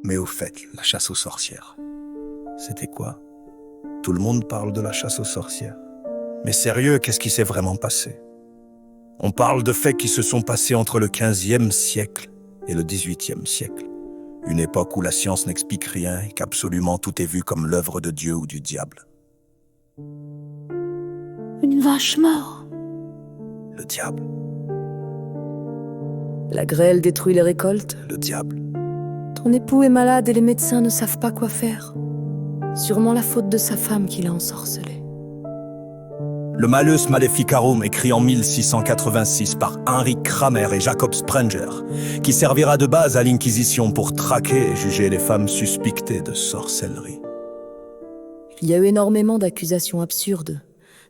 Mais au fait, la chasse aux sorcières, c'était quoi? Tout le monde parle de la chasse aux sorcières. Mais sérieux, qu'est-ce qui s'est vraiment passé? On parle de faits qui se sont passés entre le 15e siècle et le 18e siècle. Une époque où la science n'explique rien et qu'absolument tout est vu comme l'œuvre de Dieu ou du diable. Une vache morte. Le diable, La grêle détruit les récoltes. le diable. Ton époux est malade et les médecins ne savent pas quoi faire. Sûrement la faute de sa femme qui l'a ensorcelé. Le Malleus Maleficarum, écrit en 1686 par Henry Kramer et Jacob Sprenger, qui servira de base à l'Inquisition pour traquer et juger les femmes suspectées de sorcellerie. Il y a eu énormément d'accusations absurdes.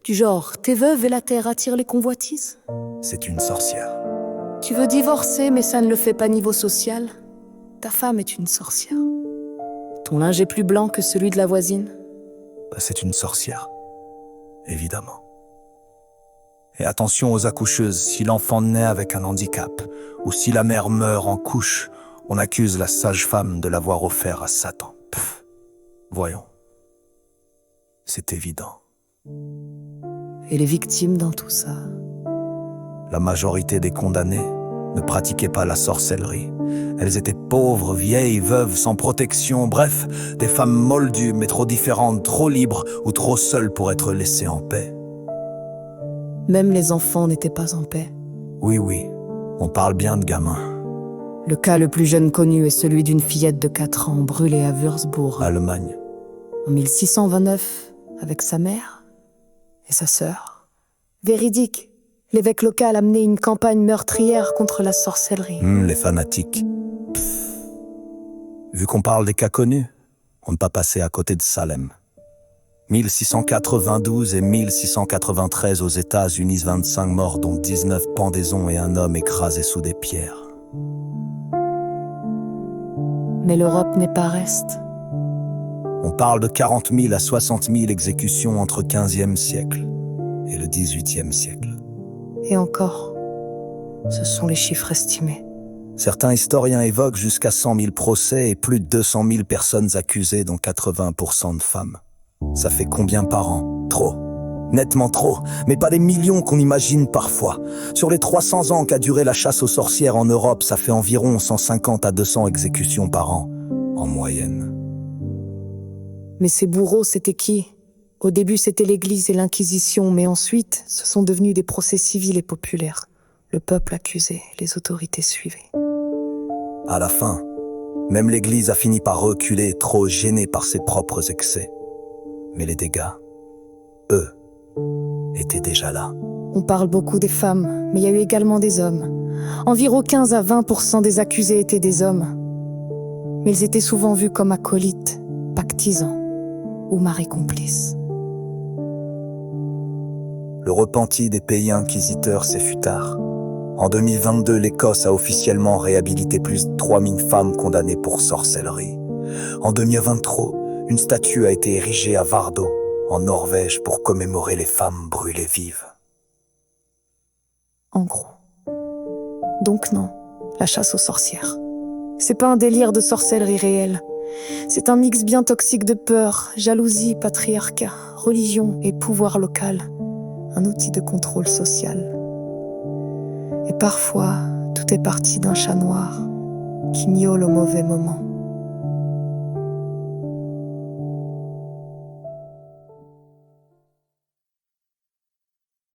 Du genre, t'es veuve et la terre attire les convoitises. C'est une sorcière. Tu veux divorcer mais ça ne le fait pas niveau social. Ta femme est une sorcière. Ton linge est plus blanc que celui de la voisine. C'est une sorcière, évidemment. Et attention aux accoucheuses, si l'enfant naît avec un handicap, ou si la mère meurt en couche, on accuse la sage-femme de l'avoir offert à Satan. Pff, voyons. C'est évident. Et les victimes dans tout ça? La majorité des condamnés ne pratiquaient pas la sorcellerie. Elles étaient pauvres, vieilles, veuves, sans protection, bref, des femmes moldues mais trop différentes, trop libres ou trop seules pour être laissées en paix. Même les enfants n'étaient pas en paix. Oui, on parle bien de gamins. Le cas le plus jeune connu est celui d'une fillette de 4 ans brûlée à Würzburg Allemagne. en 1629 avec sa mère et sa sœur. Véridique, l'évêque local a mené une campagne meurtrière contre la sorcellerie. Les fanatiques. Pff. Vu qu'on parle des cas connus, on ne peut pas passer à côté de Salem. 1692 et 1693 aux États-Unis, 25 morts dont 19 pendaisons et un homme écrasé sous des pierres. Mais l'Europe n'est pas reste. On parle de 40 000 à 60 000 exécutions entre 15e siècle et le 18e siècle. Et encore, ce sont les chiffres estimés. Certains historiens évoquent jusqu'à 100 000 procès et plus de 200 000 personnes accusées, dont 80% de femmes. Ça fait combien par an? Trop. Nettement trop, mais pas les millions qu'on imagine parfois. Sur les 300 ans qu'a duré la chasse aux sorcières en Europe, ça fait environ 150 à 200 exécutions par an, en moyenne. Mais ces bourreaux, c'était qui? Au début, c'était l'Église et l'Inquisition, mais ensuite, ce sont devenus des procès civils et populaires. Le peuple accusé, les autorités suivaient. À la fin, même l'Église a fini par reculer, trop gênée par ses propres excès. Mais les dégâts, eux, étaient déjà là. On parle beaucoup des femmes, mais il y a eu également des hommes. Environ 15 à 20% des accusés étaient des hommes. Mais ils étaient souvent vus comme acolytes, pactisans ou maris complices. Le repenti des pays inquisiteurs s'est fut tard. En 2022, l'Écosse a officiellement réhabilité plus de 3000 femmes condamnées pour sorcellerie. En 2023, une statue a été érigée à Vardø, en Norvège, pour commémorer les femmes brûlées vives. En gros. Donc non, la chasse aux sorcières. C'est pas un délire de sorcellerie réelle. C'est un mix bien toxique de peur, jalousie, patriarcat, religion et pouvoir local. Un outil de contrôle social. Et parfois, tout est parti d'un chat noir qui miaule au mauvais moment.